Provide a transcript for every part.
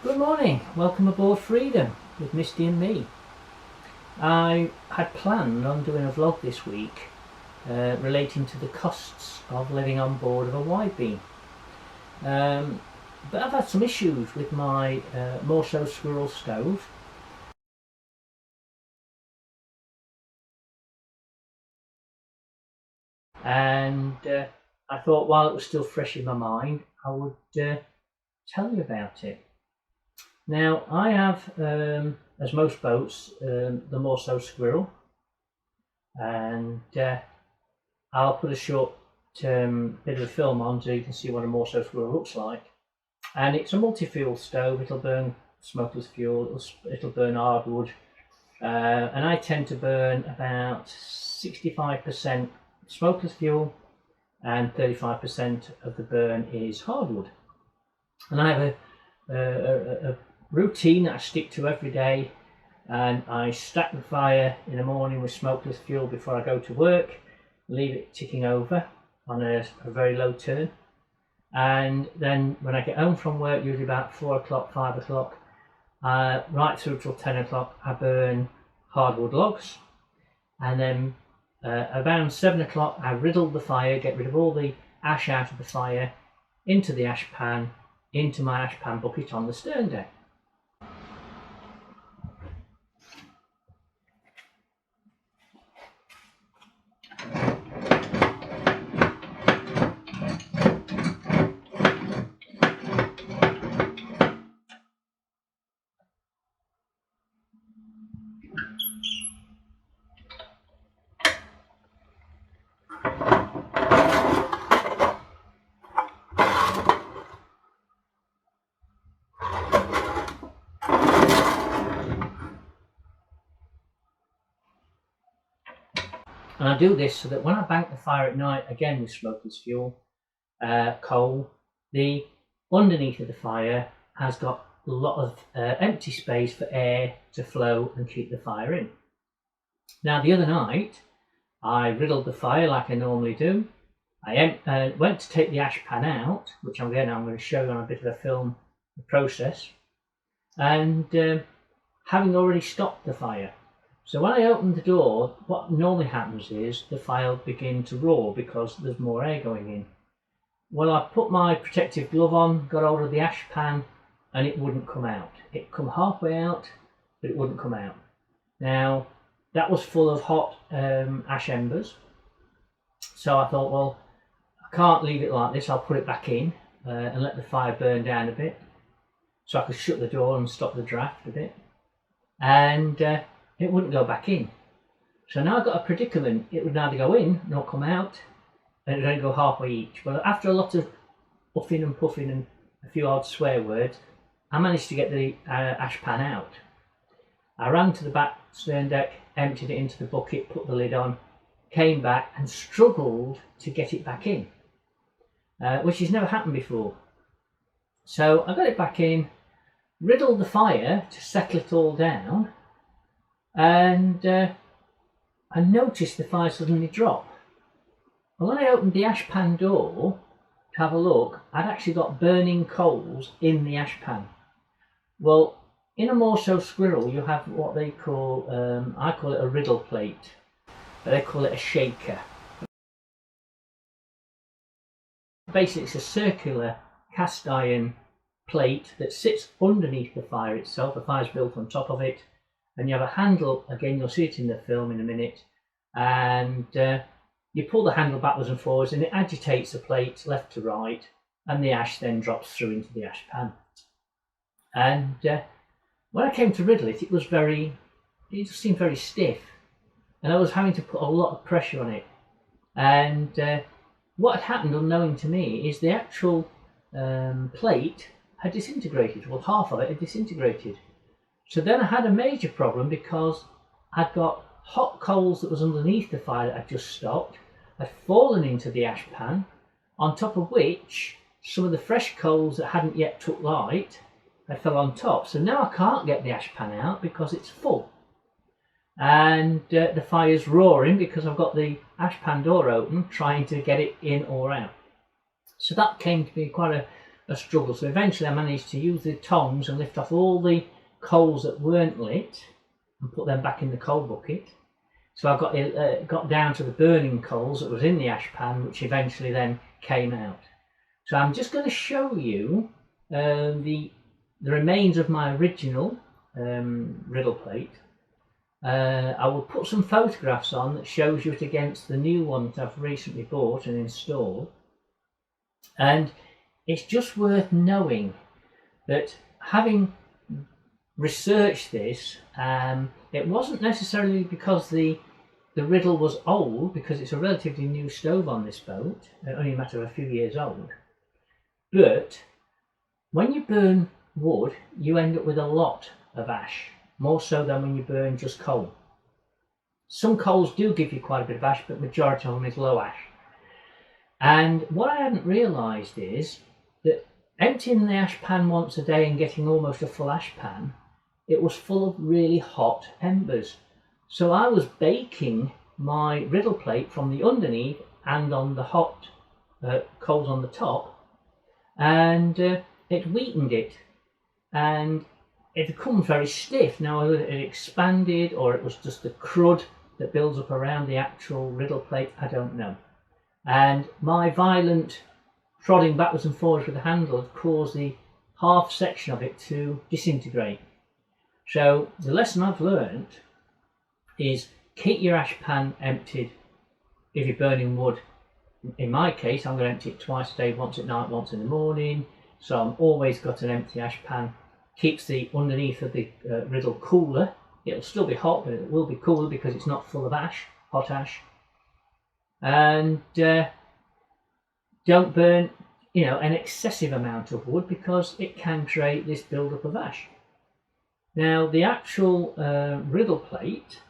Good morning, welcome aboard Freedom with Misty and Me. I had planned on doing a vlog this week relating to the costs of living on board of a Widebeam. But I've had some issues with my Morso Squirrel stove. And I thought while it was still fresh in my mind, I would tell you about it. Now, I have, as most boats, the Morso Squirrel, and I'll put a short bit of film on so you can see what a Morso Squirrel looks like. And it's a multi-fuel stove. It'll burn smokeless fuel, it'll burn hardwood, and I tend to burn about 65% smokeless fuel and 35% of the burn is hardwood. And I have a routine that I stick to every day, and I stack the fire in the morning with smokeless fuel before I go to work, leave it ticking over on a very low turn, and then when I get home from work, usually about 4 o'clock, 5 o'clock, right through till 10 o'clock, I burn hardwood logs, and then around 7 o'clock I riddle the fire, get rid of all the ash out of the fire, into the ash pan, into my ash pan bucket on the stern deck. And I do this so that when I bank the fire at night, again with smokeless fuel, coal, the underneath of the fire has got a lot of empty space for air to flow and keep the fire in. Now the other night, I riddled the fire like I normally do. I went to take the ash pan out, which I'm going to show you on a bit of a film, the process, and having already stopped the fire. So when I opened the door, what normally happens is the fire will begin to roar because there's more air going in. Well, I put my protective glove on, got hold of the ash pan, and it wouldn't come out. It come halfway out, but it wouldn't come out. Now, that was full of hot ash embers. So I thought, well, I can't leave it like this. I'll put it back in and let the fire burn down a bit, so I could shut the door and stop the draft a bit. And it wouldn't go back in. So now I've got a predicament. It would neither go in nor come out, and it would only go halfway each. But after a lot of puffing and puffing and a few odd swear words, I managed to get the ash pan out. I ran to the back stern deck, emptied it into the bucket, put the lid on, came back and struggled to get it back in, which has never happened before. So I got it back in, riddled the fire to settle it all down, and I noticed the fire suddenly drop. And when I opened the ash pan door to have a look, I'd actually got burning coals in the ash pan. Well, in a Morso Squirrel you have what they call, I call it a riddle plate, but they call it a shaker. Basically it's a circular cast iron plate that sits underneath the fire itself. The fire's built on top of it, and you have a handle, again you'll see it in the film in a minute, and you pull the handle backwards and forwards and it agitates the plate left to right, and the ash then drops through into the ash pan. And when I came to riddle it, it just seemed very stiff, and I was having to put a lot of pressure on it. And what had happened, unknowing to me, is the actual plate had disintegrated. Well, half of it had disintegrated. So then I had a major problem because I'd got hot coals that was underneath the fire that I'd just stopped, had fallen into the ash pan, on top of which some of the fresh coals that hadn't yet took light had fell on top. So now I can't get the ash pan out because it's full. And the fire's roaring because I've got the ash pan door open, trying to get it in or out. So that came to be quite a struggle. So eventually I managed to use the tongs and lift off all the coals that weren't lit and put them back in the coal bucket. So I got down to the burning coals that was in the ash pan, which eventually then came out. So I'm just going to show you the remains of my original Riddle plate. I will put some photographs on that shows you it against the new one that I've recently bought and installed. And it's just worth knowing that, having researched this, it wasn't necessarily because the Riddle was old, because it's a relatively new stove on this boat, only a matter of a few years old. But when you burn wood, you end up with a lot of ash, more so than when you burn just coal. Some coals do give you quite a bit of ash, but the majority of them is low ash. And what I hadn't realised is that emptying the ash pan once a day and getting almost a full ash pan, it was full of really hot embers. So I was baking my Riddle plate from the underneath and on the hot coals on the top, and it weakened it, and it becomes very stiff. Now, whether it expanded or it was just the crud that builds up around the actual Riddle plate, I don't know. And my violent prodding backwards and forwards with the handle had caused the half section of it to disintegrate. So the lesson I've learned is keep your ash pan emptied if you're burning wood. In my case, I'm going to empty it twice a day, once at night, once in the morning. So I'm always got an empty ash pan. Keeps the underneath of the Riddle cooler. It'll still be hot, but it will be cooler because it's not full of ash, hot ash. And don't burn, an excessive amount of wood, because it can create this build-up of ash. Now, the actual Riddle plate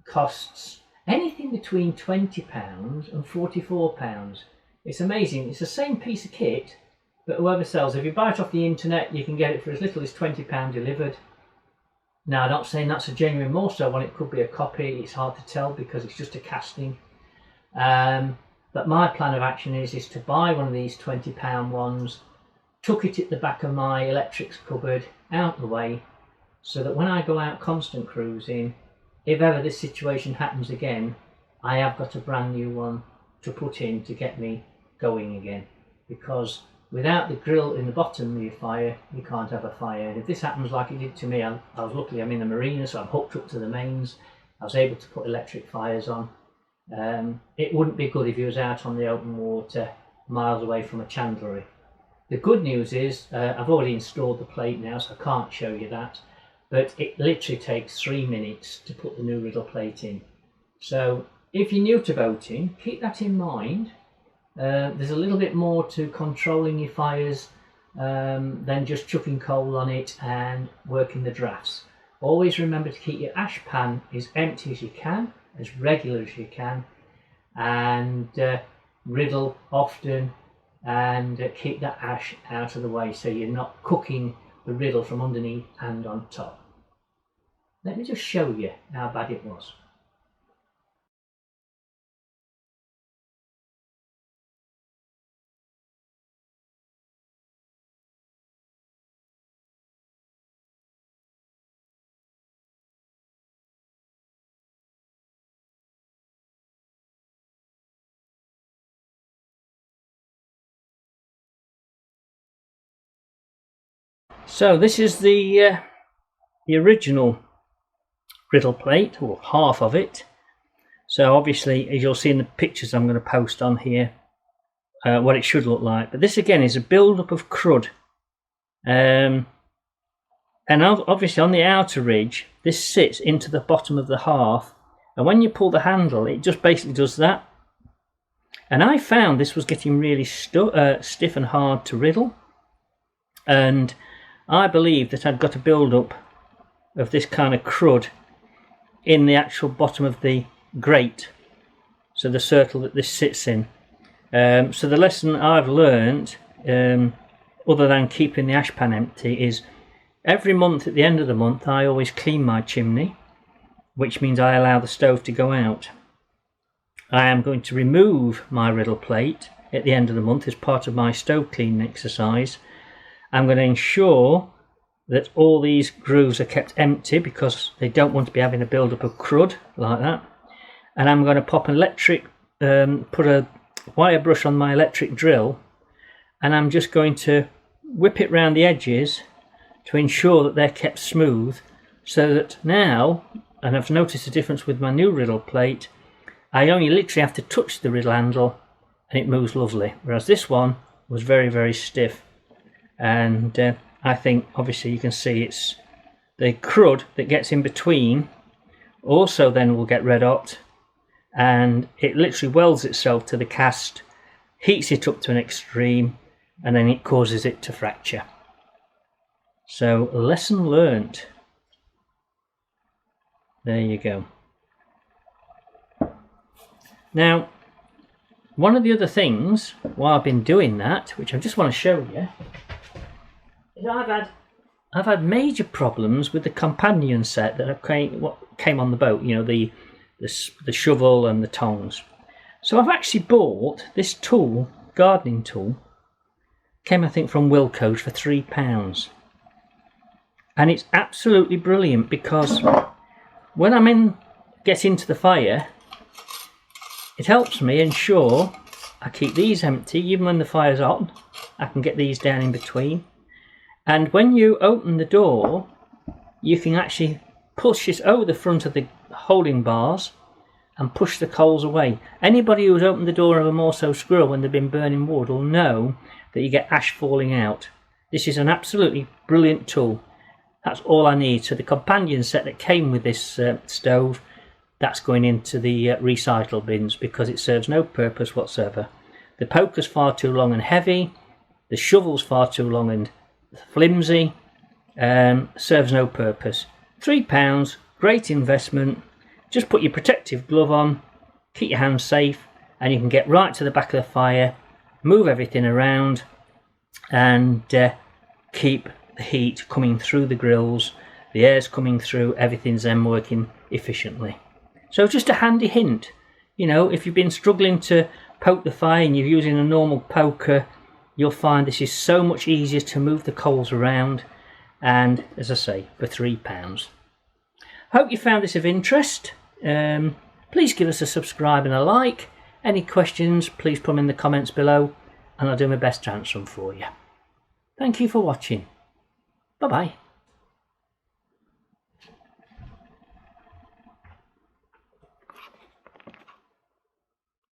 costs anything between £20 and £44. It's amazing. It's the same piece of kit, but whoever sells, if you buy it off the internet, you can get it for as little as £20 delivered. Now, I'm not saying that's a genuine Morso one. It could be a copy. It's hard to tell because it's just a casting. But my plan of action is to buy one of these £20 ones, tuck it at the back of my electrics cupboard, out the way, so that when I go out constant cruising, if ever this situation happens again, I have got a brand new one to put in to get me going again. Because without the grill in the bottom of your fire, you can't have a fire. And if this happens like it did to me, I was luckily, I'm in the marina, so I'm hooked up to the mains. I was able to put electric fires on. It wouldn't be good if you was out on the open water, miles away from a chandlery. The good news is I've already installed the plate now, so I can't show you that. But it literally takes 3 minutes to put the new Riddle plate in. So if you're new to boating, keep that in mind. There's a little bit more to controlling your fires than just chucking coal on it and working the drafts. Always remember to keep your ash pan as empty as you can, as regular as you can, and riddle often, and keep that ash out of the way so you're not cooking the riddle from underneath and on top. Let me just show you how bad it was. So this is the original Riddle plate, or half of it. So obviously, as you'll see in the pictures I'm going to post on here, what it should look like. But this again is a build-up of crud. And obviously on the outer ridge, this sits into the bottom of the hearth. And when you pull the handle, it just basically does that. And I found this was getting really stiff and hard to riddle. And I believe that I'd got a build-up of this kind of crud in the actual bottom of the grate, so the circle that this sits in. So the lesson I've learned, other than keeping the ash pan empty, is every month at the end of the month I always clean my chimney, which means I allow the stove to go out. I am going to remove my Riddle plate at the end of the month as part of my stove cleaning exercise. I'm going to ensure that all these grooves are kept empty because they don't want to be having a build-up of crud like that. And I'm going to pop an electric, put a wire brush on my electric drill, and I'm just going to whip it round the edges to ensure that they're kept smooth, so that now, and I've noticed a difference with my new Riddle plate, I only literally have to touch the Riddle handle and it moves lovely, whereas this one was very, very stiff. And I think obviously you can see it's the crud that gets in between also then will get red hot, and it literally welds itself to the cast, heats it up to an extreme, and then it causes it to fracture. So lesson learnt. There you go. Now, one of the other things while I've been doing that, which I just want to show you, is I've had major problems with the companion set that came on the boat. You know, the shovel and the tongs. So I've actually bought this tool, gardening tool. Came, I think, from Wilko's for £3, and it's absolutely brilliant because when I'm get into the fire, it helps me ensure I keep these empty even when the fire's on. I can get these down in between, and when you open the door, you can actually push this over the front of the holding bars and push the coals away. Anybody who's opened the door of a Morso squirrel when they've been burning wood will know that you get ash falling out. This is an absolutely brilliant tool. That's all I need. So the companion set that came with this stove, that's going into the recycle bins because it serves no purpose whatsoever. The poker's far too long and heavy. The shovel's far too long and flimsy. Serves no purpose. £3, great investment. Just put your protective glove on, keep your hands safe, and you can get right to the back of the fire, move everything around, and keep the heat coming through the grills, the air's coming through, everything's then working efficiently. So just a handy hint, you know, if you've been struggling to poke the fire and you're using a normal poker, you'll find this is so much easier to move the coals around, and as I say, for £3. Hope you found this of interest. Please give us a subscribe and a like. Any questions, please put them in the comments below, and I'll do my best to answer them for you. Thank you for watching. Bye bye.